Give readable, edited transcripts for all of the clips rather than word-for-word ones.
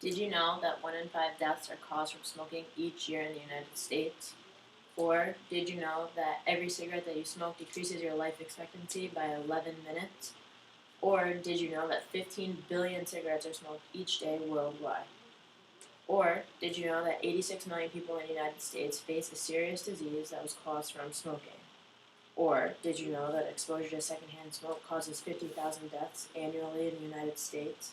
Did you know that 1 in 5 deaths are caused from smoking each year in the United States? Or did you know that every cigarette that you smoke decreases your life expectancy by 11 minutes? Or did you know that 15 billion cigarettes are smoked each day worldwide? Or did you know that 86 million people in the United States face a serious disease that was caused from smoking? Or did you know that exposure to secondhand smoke causes 50,000 deaths annually in the United States?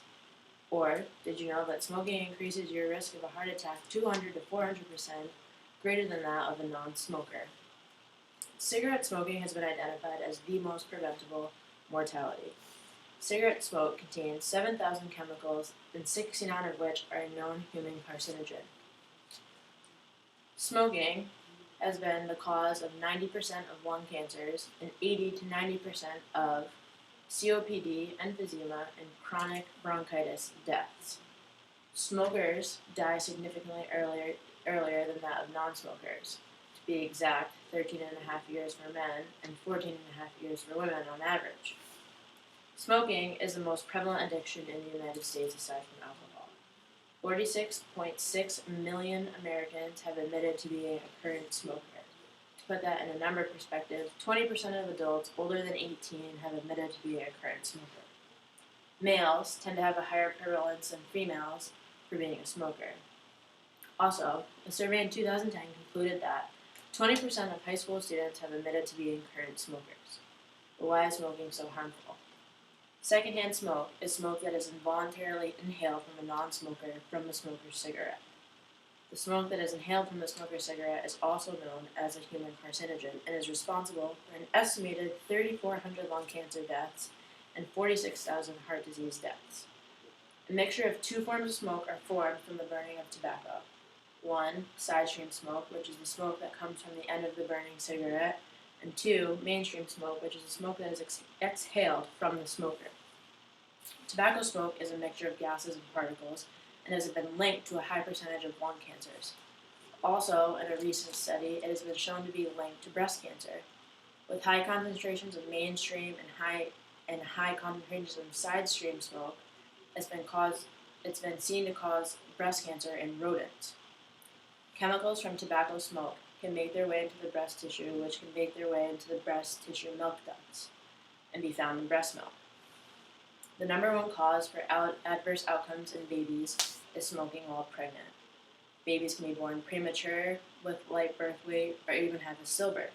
Or did you know that smoking increases your risk of a heart attack 200 to 400% greater than that of a non-smoker? Cigarette smoking has been identified as the most preventable mortality. Cigarette smoke contains 7,000 chemicals, and 69 of which are a known human carcinogen. Smoking has been the cause of 90% of lung cancers and 80 to 90% of COPD, emphysema, and chronic bronchitis deaths. Smokers die significantly earlier than that of non-smokers. To be exact, 13 and a half years for men and 14 and a half years for women on average. Smoking is the most prevalent addiction in the United States aside from alcohol. 46.6 million Americans have admitted to being a current smoker. To put that in a number perspective, 20% of adults older than 18 have admitted to being a current smoker. Males tend to have a higher prevalence than females for being a smoker. Also, a survey in 2010 concluded that 20% of high school students have admitted to being current smokers. But why is smoking so harmful? Secondhand smoke is smoke that is involuntarily inhaled from a non-smoker from the smoker's cigarette. The smoke that is inhaled from the smoker's cigarette is also known as a human carcinogen and is responsible for an estimated 3,400 lung cancer deaths and 46,000 heart disease deaths. A mixture of two forms of smoke are formed from the burning of tobacco. One, side stream smoke, which is the smoke that comes from the end of the burning cigarette, and two, mainstream smoke, which is the smoke that is exhaled from the smoker. Tobacco smoke is a mixture of gases and particles and has been linked to a high percentage of lung cancers. Also, in a recent study, it has been shown to be linked to breast cancer. With high concentrations of mainstream and high concentrations of side stream smoke, it's been seen to cause breast cancer in rodents. Chemicals from tobacco smoke can make their way into the breast tissue, which can make their way into the breast tissue milk ducts and be found in breast milk. The number one cause for adverse outcomes in babies is smoking while pregnant. Babies can be born premature, with light birth weight, or even have a stillbirth.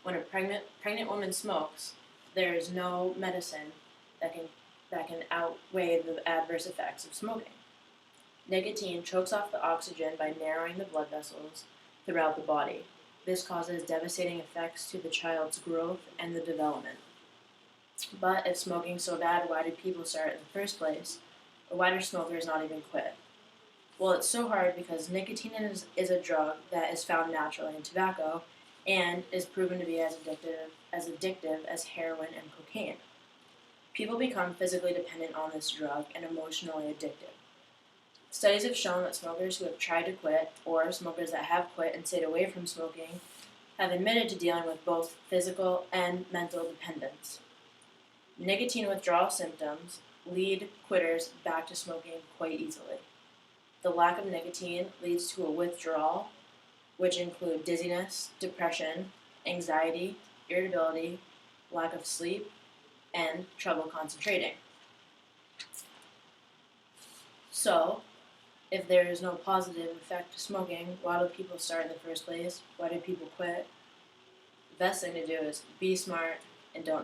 When a pregnant woman smokes, there is no medicine that can outweigh the adverse effects of smoking. Nicotine chokes off the oxygen by narrowing the blood vessels throughout the body. This causes devastating effects to the child's growth and the development. But if smoking's so bad, why do people start in the first place? Or why do smokers not even quit? Well, it's so hard because nicotine is a drug that is found naturally in tobacco and is proven to be as addictive as heroin and cocaine. People become physically dependent on this drug and emotionally addicted. Studies have shown that smokers who have tried to quit, or smokers that have quit and stayed away from smoking, have admitted to dealing with both physical and mental dependence. Nicotine withdrawal symptoms lead quitters back to smoking quite easily. The lack of nicotine leads to a withdrawal, which include dizziness, depression, anxiety, irritability, lack of sleep, and trouble concentrating. So, if there is no positive effect to smoking, why do people start in the first place? Why do people quit? The best thing to do is be smart and don't